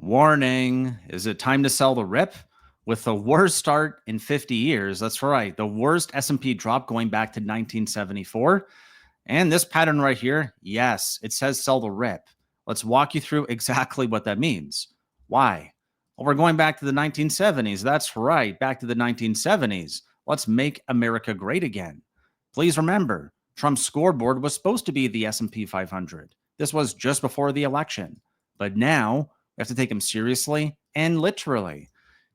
Warning, is it time to sell the rip? With the worst start in 50 years, that's right, the worst S&P drop going back to 1974. And this pattern right here, yes, it says sell the rip. Let's walk you through exactly what that means. Why? Well, we're going back to the 1970s. That's right, back to the 1970s. Let's make America great again. Please remember, Trump's scoreboard was supposed to be the S&P 500. This was just before the election. But now we have to take him seriously and literally.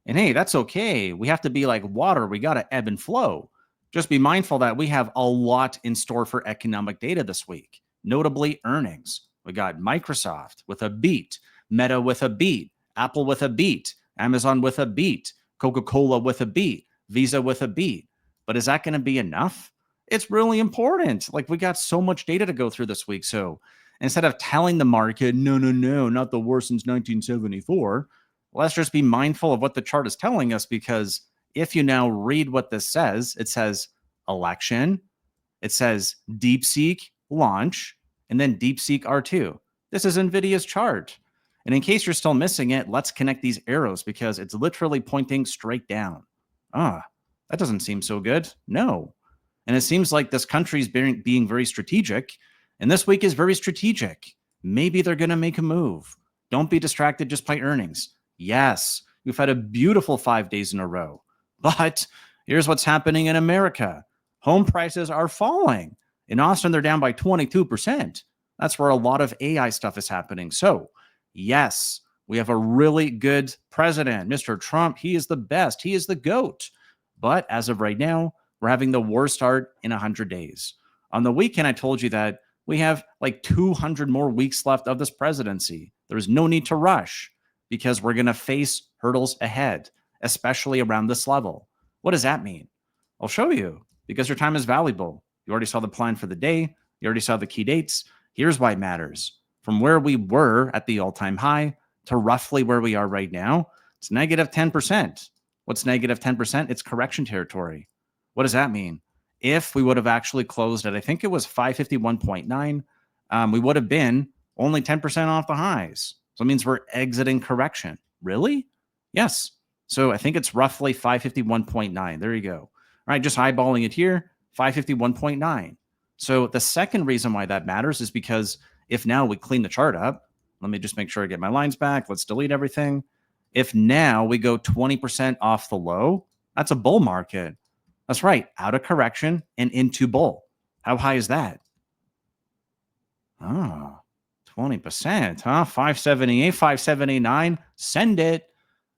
And hey, that's okay. We have to be like water. We got to ebb and flow. Just be mindful that we have a lot in store for economic data this week, notably earnings. We got Microsoft with a beat, Meta with a beat, Apple with a beat, Amazon with a beat, Coca-Cola with a beat, Visa with a beat. But is that going to be enough? It's really important. Like, we got so much data to go through this week. So instead of telling the market, no, not the worst since 1974, let's just be mindful of what the chart is telling us, because if you now read what this says, it says election, it says DeepSeek launch, and then DeepSeek R2. This is Nvidia's chart. And in case you're still missing it, let's connect these arrows because it's literally pointing straight down. That doesn't seem so good. No. And it seems like this country is being very strategic, and this week is very strategic. Maybe they're going to make a move. Don't be distracted just by earnings. Yes, we've had a beautiful 5 days in a row. But here's what's happening in America. Home prices are falling. In Austin, they're down by 22%. That's where a lot of AI stuff is happening. So, yes, we have a really good president. Mr. Trump, he is the best. He is the GOAT. But as of right now, we're having the worst start in 100 days. On the weekend, I told you that we have like 200 more weeks left of this presidency. There's no need to rush because we're going to face hurdles ahead, especially around this level. What does that mean? I'll show you, because your time is valuable. You already saw the plan for the day. You already saw the key dates. Here's why it matters. From where we were at the all-time high to roughly where we are right now, it's negative 10%. What's negative 10%? It's correction territory. What does that mean? If we would have actually closed at, I think it was 551.9, we would have been only 10% off the highs. So it means we're exiting correction. Really? Yes. So I think it's roughly 551.9. There you go. All right, just eyeballing it here, 551.9. So the second reason why that matters is because if now we clean the chart up, let me just make sure I get my lines back. Let's delete everything. If now we go 20% off the low, that's a bull market. That's right, out of correction and into bull. How high is that? 20%, huh? 578, 579. Send it.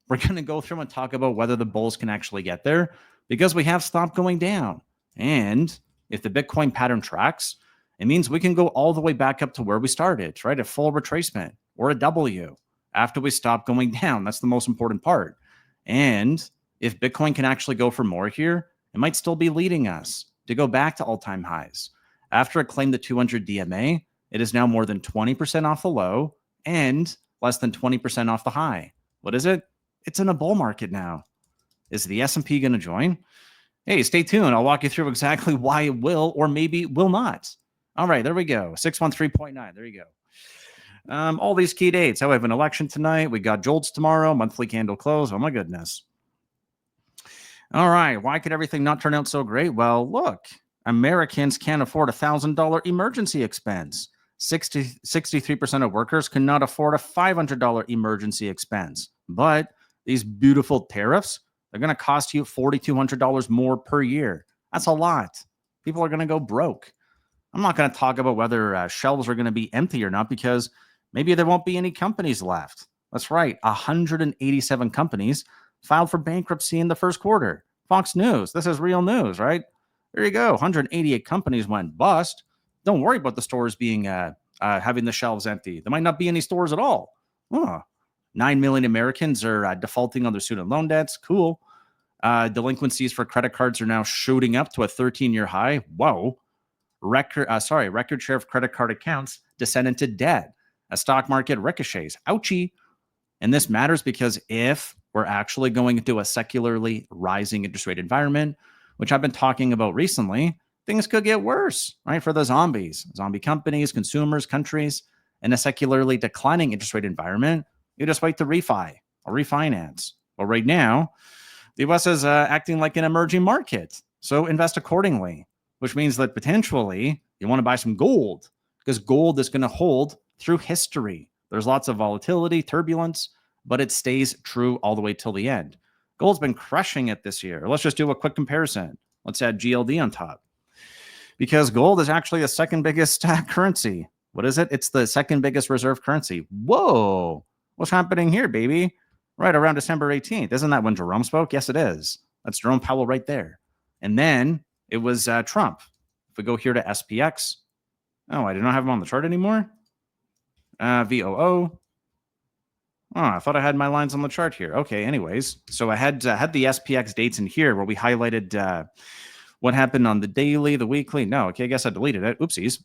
We're going to go through and talk about whether the bulls can actually get there, because we have stopped going down. And if the Bitcoin pattern tracks, it means we can go all the way back up to where we started, right? A full retracement or a W after we stop going down. That's the most important part. And if Bitcoin can actually go for more here, it might still be leading us to go back to all-time highs. After it claimed the 200 DMA, it is now more than 20% off the low and less than 20% off the high. What is it? It's in a bull market now. Is the S&P going to join? Hey, stay tuned. I'll walk you through exactly why it will or maybe will not. All right, there we go. 613.9. There you go. All these key dates. We have an election tonight. We got JOLTS tomorrow, monthly candle close. Oh, my goodness. All right, why could everything not turn out so great? Well, look, Americans can't afford a $1,000 emergency expense. 63% of workers cannot afford a $500 emergency expense. But these beautiful tariffs, they're going to cost you $4,200 more per year. That's a lot. People are going to go broke. I'm not going to talk about whether shelves are going to be empty or not, because maybe there won't be any companies left. That's right, 187 companies filed for bankruptcy in the first quarter. Fox News, this is real news, right? There you go. 188 companies went bust. Don't worry about the stores being having the shelves empty. There might not be any stores at all. 9 million Americans are defaulting on their student loan debts. Cool. Delinquencies for credit cards are now shooting up to a 13-year high. Whoa. Record share of credit card accounts descend into debt. A stock market ricochets. Ouchie. And this matters because if we're actually going into a secularly rising interest rate environment, which I've been talking about recently, things could get worse, right? For the zombie companies, consumers, countries. In a secularly declining interest rate environment, You just wait to refi or refinance. But right now, the US is acting like an emerging market. So invest accordingly, which means that potentially you want to buy some gold because gold is going to hold through history. There's lots of volatility, turbulence, but it stays true all the way till the end. Gold's been crushing it this year. Let's just do a quick comparison. Let's add GLD on top because gold is actually the second biggest currency. What is it? It's the second biggest reserve currency. Whoa, what's happening here, baby? Right around December 18th. Isn't that when Jerome spoke? Yes, it is. That's Jerome Powell right there. And then it was Trump. If we go here to SPX, oh, I do not have him on the chart anymore. VOO. Oh, I thought I had my lines on the chart here. Okay, anyways. So I had the SPX dates in here where we highlighted what happened on the daily, the weekly. No, okay, I guess I deleted it. Oopsies.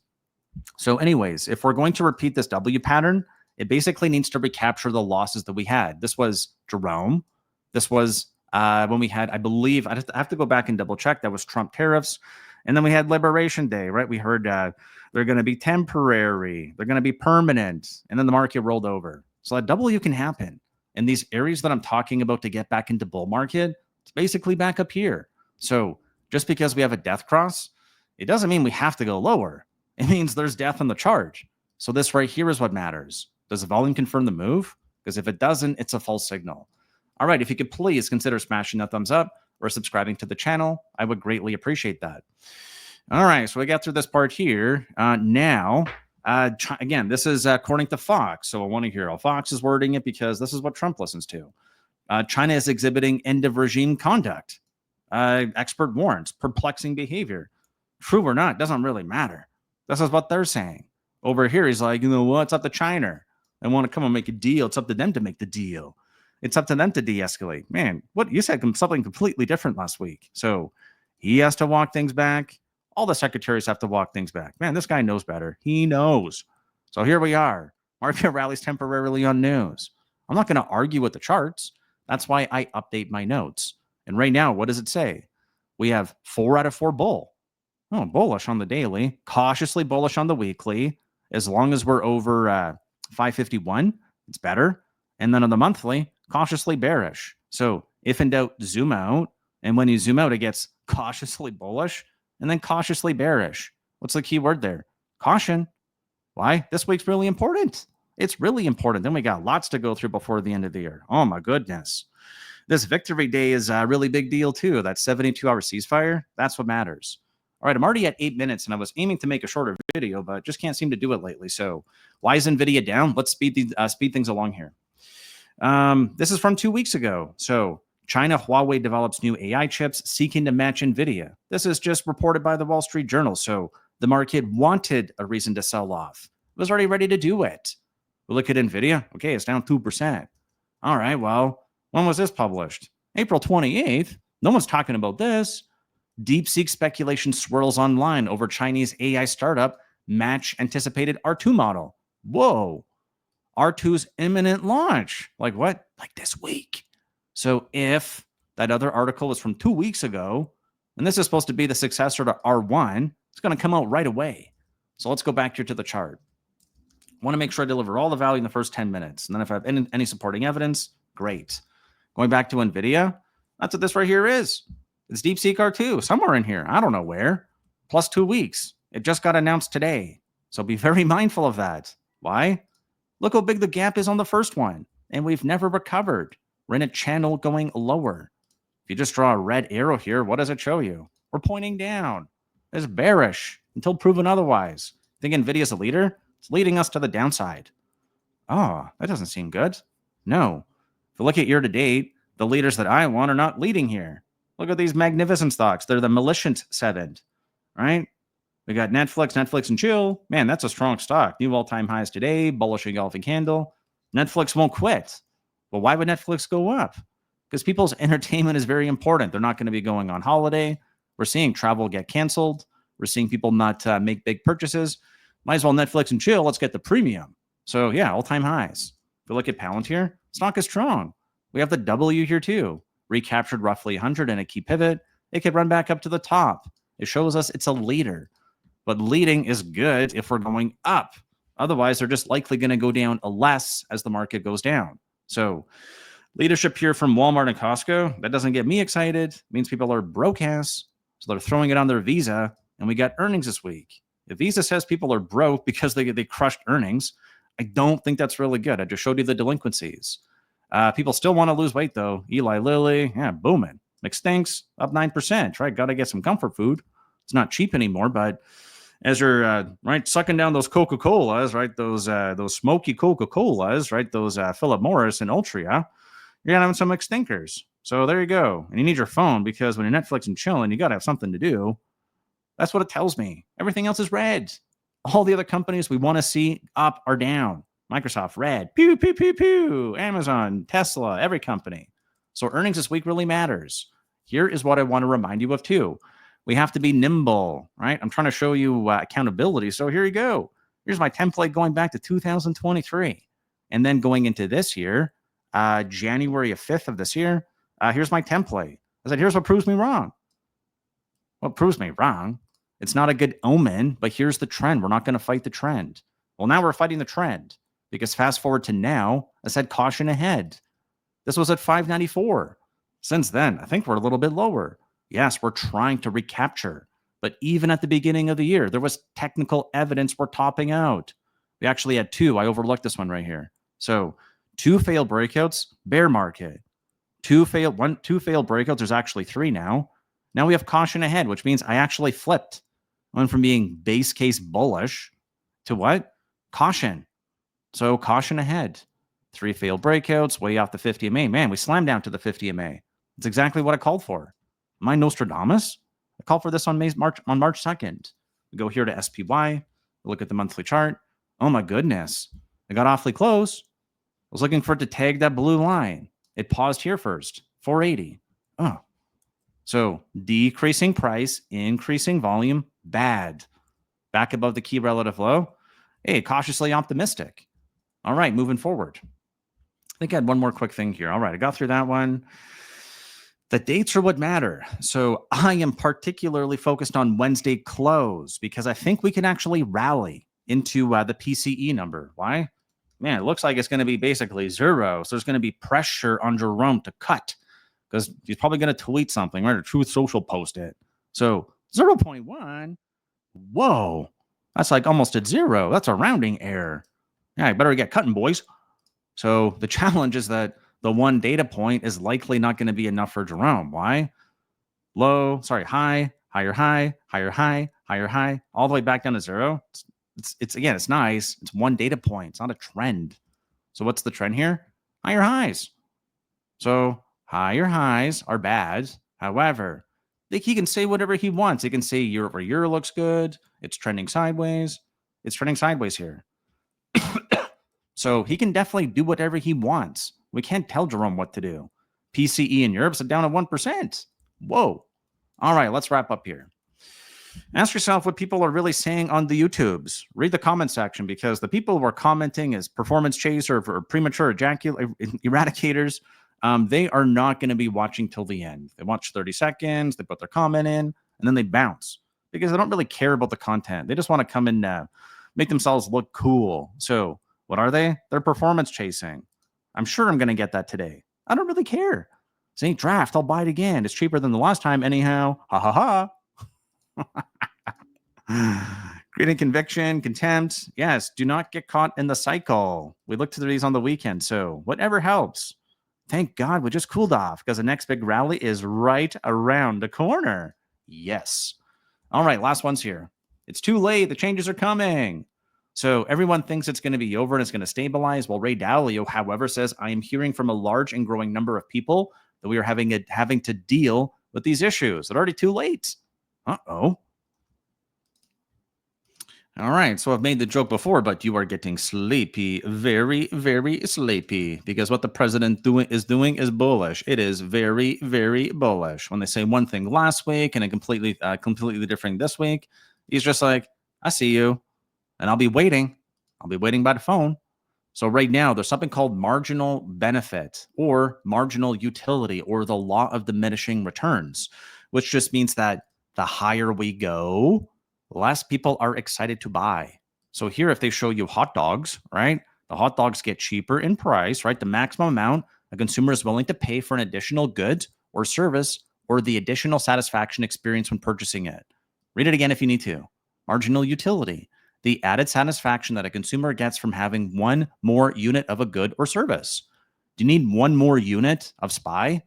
So anyways, if we're going to repeat this W pattern, it basically needs to recapture the losses that we had. This was Jerome. This was when we had, I believe, I have to go back and double check. That was Trump tariffs. And then we had Liberation Day, right? We heard they're going to be temporary. They're going to be permanent. And then the market rolled over. So that W can happen. And these areas that I'm talking about to get back into bull market, it's basically back up here. So just because we have a death cross, it doesn't mean we have to go lower. It means there's death on the chart. So this right here is what matters. Does the volume confirm the move? Because if it doesn't, it's a false signal. All right, if you could please consider smashing that thumbs up or subscribing to the channel, I would greatly appreciate that. All right, so we got through this part here. Now, again, this is according to Fox. So I want to hear how Fox is wording it because this is what Trump listens to. China is exhibiting end of regime conduct. Expert warns perplexing behavior. True or not, doesn't really matter. This is what they're saying. Over here, he's like, you know what? It's up to China. They want to come and make a deal. It's up to them to make the deal. It's up to them to de-escalate. Man, what you said something completely different last week. So he has to walk things back. All the secretaries have to walk things back. Man, this guy knows better. He knows. So here we are. Market rallies temporarily on news. I'm not going to argue with the charts. That's why I update my notes. And right now, what does it say? We have 4 out of 4 bull. Oh, bullish on the daily, cautiously bullish on the weekly. As long as we're over 551, it's better. And then on the monthly, cautiously bearish. So if in doubt, zoom out. And when you zoom out, it gets cautiously bullish and then cautiously bearish. What's the key word there? Caution. Why? This week's really important. It's really important. Then we got lots to go through before the end of the year. Oh, my goodness. This victory day is a really big deal, too. That 72-hour ceasefire, that's what matters. All right, I'm already at 8 minutes, and I was aiming to make a shorter video, but just can't seem to do it lately. So why is Nvidia down? Let's speed things along here. This is from 2 weeks ago. So China, Huawei develops new AI chips seeking to match Nvidia. This is just reported by the Wall Street Journal. So the market wanted a reason to sell off. It was already ready to do it. We look at Nvidia. Okay, it's down 2%. All right, well, when was this published? April 28th. No one's talking about this. DeepSeek speculation swirls online over Chinese AI startup match anticipated R2 model. Whoa. R2's imminent launch. Like what? Like this week. So if that other article is from 2 weeks ago, and this is supposed to be the successor to R1, it's going to come out right away. So let's go back here to the chart. I want to make sure I deliver all the value in the first 10 minutes. And then if I have any supporting evidence, great. Going back to Nvidia, that's what this right here is. It's DeepSeek R2, somewhere in here. I don't know where. Plus 2 weeks. It just got announced today. So be very mindful of that. Why? Look how big the gap is on the first one. And we've never recovered. We're in a channel going lower. If you just draw a red arrow here, what does it show you? We're pointing down. It's bearish until proven otherwise. Think NVIDIA's a leader? It's leading us to the downside. Oh, that doesn't seem good. No. If you look at year to date, the leaders that I want are not leading here. Look at these magnificent stocks. They're the Millicent 7, right? We got Netflix and chill. Man, that's a strong stock. New all-time highs today, bullish engulfing candle. Netflix won't quit. Well, why would Netflix go up? Because people's entertainment is very important. They're not going to be going on holiday. We're seeing travel get canceled. We're seeing people not make big purchases. Might as well Netflix and chill. Let's get the premium. So yeah, all-time highs. If you look at Palantir, stock is strong. We have the W here too. Recaptured roughly 100 in a key pivot. It could run back up to the top. It shows us it's a leader. But leading is good if we're going up. Otherwise, they're just likely going to go down less as the market goes down. So leadership here from Walmart and Costco, that doesn't get me excited. It means people are broke ass. So they're throwing it on their Visa. And we got earnings this week. If Visa says people are broke because they crushed earnings, I don't think that's really good. I just showed you the delinquencies. People still want to lose weight, though. Eli Lilly, yeah, booming. McStinks, up 9%, right? Got to get some comfort food. It's not cheap anymore, but as you're right sucking down those Coca-Colas, right? Those smoky Coca-Colas, right? Those Philip Morris and Altria, you're having some McStinkers. So there you go. And you need your phone because when you're Netflix and chilling, you got to have something to do. That's what it tells me. Everything else is red. All the other companies we want to see up or down. Microsoft, red. Pew, pew, pew, pew. Amazon, Tesla, every company. So earnings this week really matters. Here is what I want to remind you of too. We have to be nimble, right? I'm trying to show you accountability. So here you go. Here's my template going back to 2023. And then going into this year, January 5th of this year, here's my template. I said, here's what proves me wrong. What proves me wrong? It's not a good omen, but here's the trend. We're not going to fight the trend. Well, now we're fighting the trend because fast forward to now, I said caution ahead. This was at 594. Since then, I think we're a little bit lower. Yes, we're trying to recapture. But even at the beginning of the year, there was technical evidence we're topping out. We actually had two. I overlooked this one right here. So 2 failed breakouts, bear market. 2 failed breakouts. There's actually 3 now. Now we have caution ahead, which means I actually flipped. Went from being base case bullish to what? Caution. So caution ahead. 3 failed breakouts, way off the 50 MA. Man, we slammed down to the 50 MA. It's exactly what I called for. Am I Nostradamus? I called for this on March 2nd. We go here to SPY. Look at the monthly chart. Oh my goodness. I got awfully close. I was looking for it to tag that blue line. It paused here first. 480. Oh. So decreasing price, increasing volume, bad. Back above the key relative low. Hey, cautiously optimistic. All right, moving forward. I think I had one more quick thing here. All right, I got through that one. The dates are what matter. So I am particularly focused on Wednesday close because I think we can actually rally into the PCE number. Why? Man, it looks like it's going to be basically 0. So there's going to be pressure on Jerome to cut because he's probably going to tweet something, right? Or Truth Social post it. So 0.1. Whoa. That's like almost at 0. That's a rounding error. Yeah, I better get cutting, boys. So the challenge is that the one data point is likely not going to be enough for Jerome. Why? High, higher high, higher high, higher high, all the way back down to 0. It's again, it's nice. It's one data point. It's not a trend. So what's the trend here? Higher highs. So higher highs are bad. However, he can say whatever he wants. He can say year over year looks good. It's trending sideways. It's trending sideways here. So he can definitely do whatever he wants. We can't tell Jerome what to do. PCE in Europe's down at 1%. Whoa. All right, let's wrap up here. Ask yourself what people are really saying on the YouTubes. Read the comment section because the people who are commenting as performance chaser or premature eradicators, they are not going to be watching till the end. They watch 30 seconds, they put their comment in, and then they bounce because they don't really care about the content. They just want to come and make themselves look cool. So what are they? They're performance chasing. I'm sure I'm going to get that today. I don't really care. Say draft, I'll buy it again. It's cheaper than the last time anyhow. Ha ha ha. Creating conviction, contempt. Yes, do not get caught in the cycle. We looked to these on the weekend, so whatever helps. Thank God we just cooled off because the next big rally is right around the corner. Yes. All right, last one's here. It's too late. The changes are coming. So everyone thinks it's going to be over and it's going to stabilize. Well, Ray Dalio, however, says, I am hearing from a large and growing number of people that we are having to deal with these issues. They're already too late. Uh-oh. All right, so I've made the joke before, but you are getting sleepy, very, very sleepy, because what the president is doing is bullish. It is very, very bullish. When they say one thing last week and a completely different this week, he's just like, I see you. And I'll be waiting. I'll be waiting by the phone. So right now, there's something called marginal benefit or marginal utility or the law of diminishing returns, which just means that the higher we go, less people are excited to buy. So here, if they show you hot dogs, right? The hot dogs get cheaper in price, right? The maximum amount a consumer is willing to pay for an additional good or service or the additional satisfaction experience when purchasing it. Read it again if you need to. Marginal utility, the added satisfaction that a consumer gets from having one more unit of a good or service. Do you need one more unit of SPY?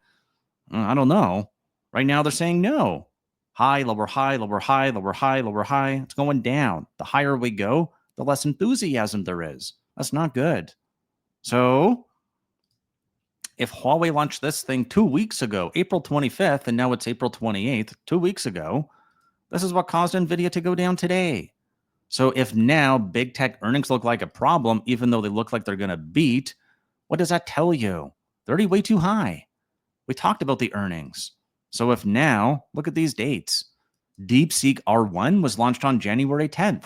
I don't know. Right now, they're saying no. High, lower, high, lower, high, lower, high, lower, high. It's going down. The higher we go, the less enthusiasm there is. That's not good. So, if Huawei launched this thing 2 weeks ago, April 25th, and now it's April 28th, 2 weeks ago, this is what caused Nvidia to go down today. So, if now big tech earnings look like a problem, even though they look like they're going to beat, what does that tell you? They're already way too high. We talked about the earnings. So if now, look at these dates. DeepSeek R1 was launched on January 10th.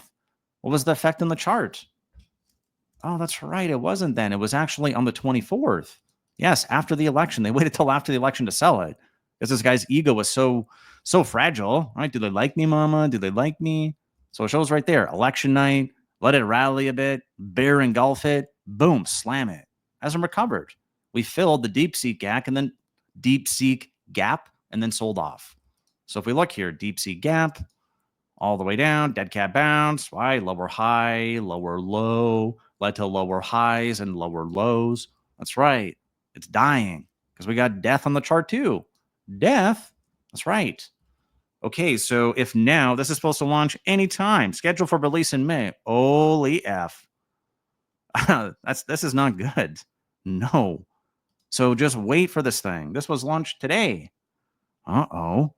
What was the effect on the chart? Oh, that's right. It wasn't then. It was actually on the 24th. Yes, after the election. They waited till after the election to sell it because this guy's ego was so fragile, right? Do they like me, mama? Do they like me? So it shows right there. Election night, let it rally a bit, bear engulf it, boom, slam it. Hasn't recovered. We filled the DeepSeek gap and then sold off. So if we look here, DeepSeek gap, all the way down, dead cat bounce, why? Lower high, lower low, led to lower highs and lower lows. That's right. It's dying because we got death on the chart too. Death? That's right. Okay, so if now this is supposed to launch anytime, scheduled for release in May, holy F. This is not good. No. So just wait for this thing. This was launched today. Uh-oh.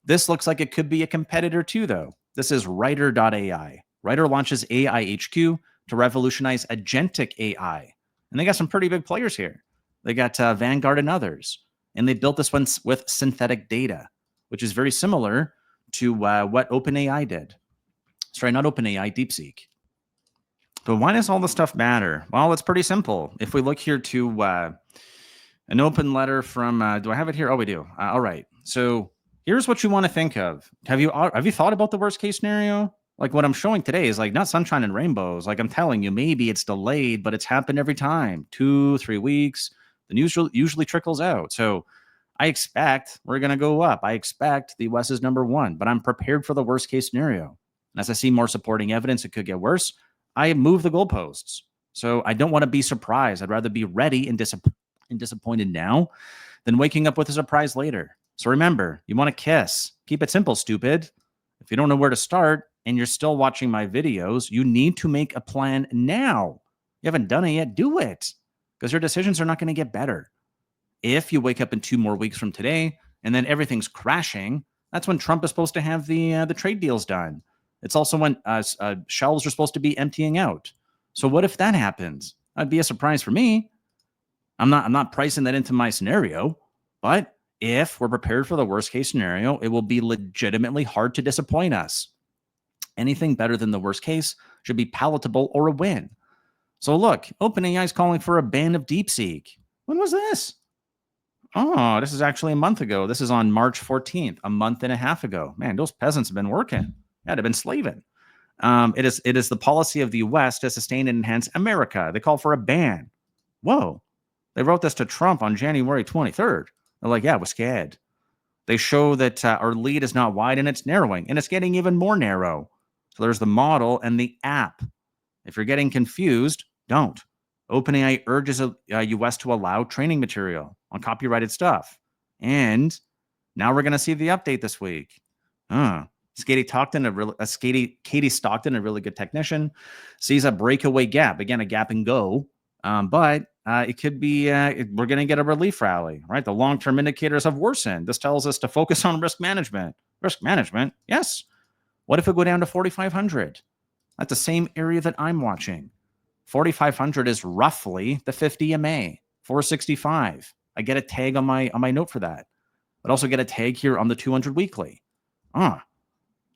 This looks like it could be a competitor too, though. This is Writer.ai. Writer launches AI HQ to revolutionize agentic AI. And they got some pretty big players here. They got Vanguard and others. And they built this one with synthetic data, which is very similar to what OpenAI did. Sorry, not OpenAI, DeepSeek. But why does all this stuff matter? Well, it's pretty simple. If we look here to an open letter from, do I have it here? Oh, we do. All right. So here's what you want to think of. Have you thought about the worst case scenario? Like what I'm showing today is like not sunshine and rainbows. Like I'm telling you, maybe it's delayed, but it's happened every time. 2-3 weeks. The news usually trickles out. So I expect we're going to go up. I expect the US is number one, but I'm prepared for the worst case scenario. And as I see more supporting evidence, it could get worse. I move the goalposts. So I don't want to be surprised. I'd rather be ready and disappointed now than waking up with a surprise later. So remember, you want to kiss. Keep it simple, stupid. If you don't know where to start and you're still watching my videos, you need to make a plan now. You haven't done it yet, do it. Because your decisions are not going to get better. If you wake up in 2 more weeks from today and then everything's crashing, that's when Trump is supposed to have the trade deals done. It's also when shelves are supposed to be emptying out. So what if that happens? That'd be a surprise for me. I'm not pricing that into my scenario, but if we're prepared for the worst case scenario, it will be legitimately hard to disappoint us. Anything better than the worst case should be palatable or a win. So look, OpenAI is calling for a ban of DeepSeek. When was this? Oh, this is actually a month ago. This is on March 14th, a month and a half ago. Man, those peasants have been working. Yeah, they've been slaving. It is the policy of the U.S. to sustain and enhance America. They call for a ban. Whoa. They wrote this to Trump on January 23rd. They're like, yeah, we're scared. They show that our lead is not wide and it's narrowing, and it's getting even more narrow. So there's the model and the app. If you're getting confused, don't. OpenAI urges U.S. to allow training material on copyrighted stuff. And now we're going to see the update this week. Katie Stockton, a really good technician, sees a breakaway gap. Again, a gap and go. But it could be, we're going to get a relief rally, right? The long-term indicators have worsened. This tells us to focus on risk management. Risk management? Yes. What if it go down to 4,500? That's the same area that I'm watching. 4,500 is roughly the 50 MA, 465. I get a tag on my note for that, but also get a tag here on the 200 weekly.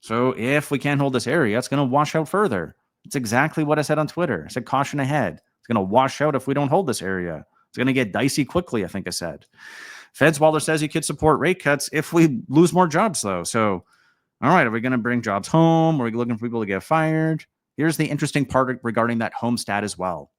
So if we can't hold this area, it's going to wash out further. It's exactly what I said on Twitter. I said caution ahead. It's going to wash out if we don't hold this area. It's going to get dicey quickly, I think I said. Fedzwalder says he could support rate cuts if we lose more jobs, though. So, all right, are we going to bring jobs home? Are we looking for people to get fired? here's the interesting part regarding that home stat as well.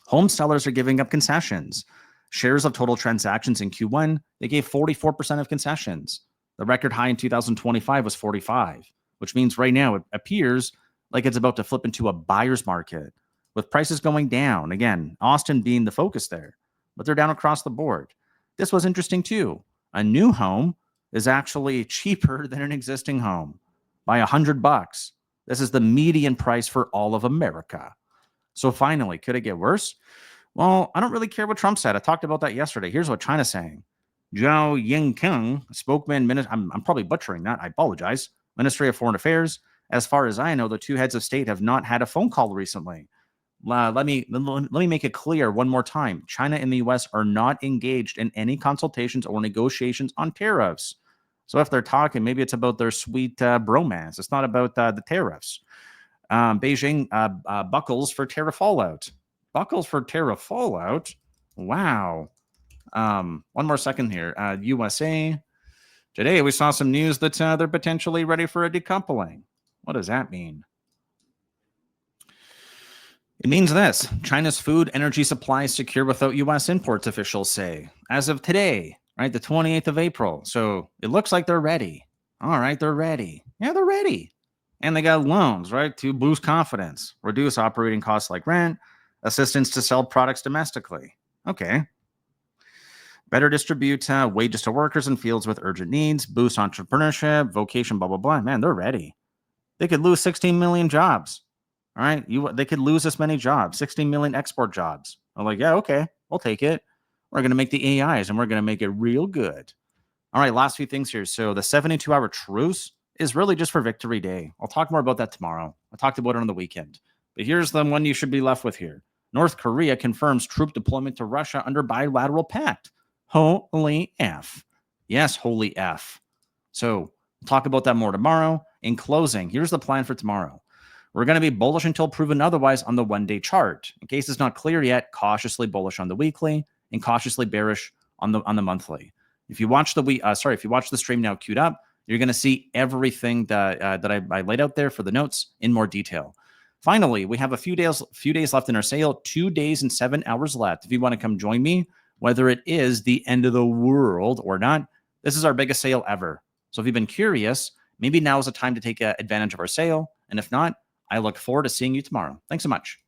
Home sellers are giving up concessions. Shares of total transactions in Q1, they gave 44% of concessions. The record high in 2025 was 45, which means right now it appears like it's about to flip into a buyer's market with prices going down. Again, Austin being the focus there, but they're down across the board. This was interesting too. A new home is actually cheaper than an existing home by $100. This is the median price for all of America. So finally, could it get worse? Well, I don't really care what Trump said. I talked about that yesterday. Here's what China's saying. Zhao Yingkeng, spokesman, I'm probably butchering that. I apologize. Ministry of Foreign Affairs. As far as I know, the two heads of state have not had a phone call recently. Let me make it clear one more time. China and the U.S. are not engaged in any consultations or negotiations on tariffs. So if they're talking, maybe it's about their sweet bromance. It's not about the tariffs. Beijing buckles for tariff fallout. Buckles for tariff fallout. Wow. One more second here. USA. Today we saw some news that they're potentially ready for a decoupling. What does that mean? It means this. China's food energy supply is secure without U.S. imports, officials say. As of today, right, the 28th of April. So it looks like they're ready. All right, they're ready. Yeah, they're ready. And they got loans, right, to boost confidence, reduce operating costs like rent, assistance to sell products domestically. Okay. Better distribute wages to workers in fields with urgent needs, boost entrepreneurship, vocation, blah, blah, blah. Man, they're ready. They could lose 16 million jobs. All right. They could lose this many jobs, 16 million export jobs. I'm like, yeah, okay, we'll take it. We're going to make the AIs and we're going to make it real good. All right. Last few things here. So the 72-hour truce is really just for Victory Day. I'll talk more about that tomorrow. I talked about it on the weekend. But here's the one you should be left with here. North Korea confirms troop deployment to Russia under bilateral pact. Holy F. Yes, holy F. So we'll talk about that more tomorrow. In closing, here's the plan for tomorrow. We're going to be bullish until proven otherwise on the one-day chart. In case it's not clear yet, cautiously bullish on the weekly and cautiously bearish on the monthly. If you watch if you watch the stream now queued up, you're going to see everything that I laid out there for the notes in more detail. Finally, we have a few days left in our sale, 2 days and 7 hours left. If you want to come join me, whether it is the end of the world or not, this is our biggest sale ever. So if you've been curious, maybe now is the time to take advantage of our sale. And if not, I look forward to seeing you tomorrow. Thanks so much.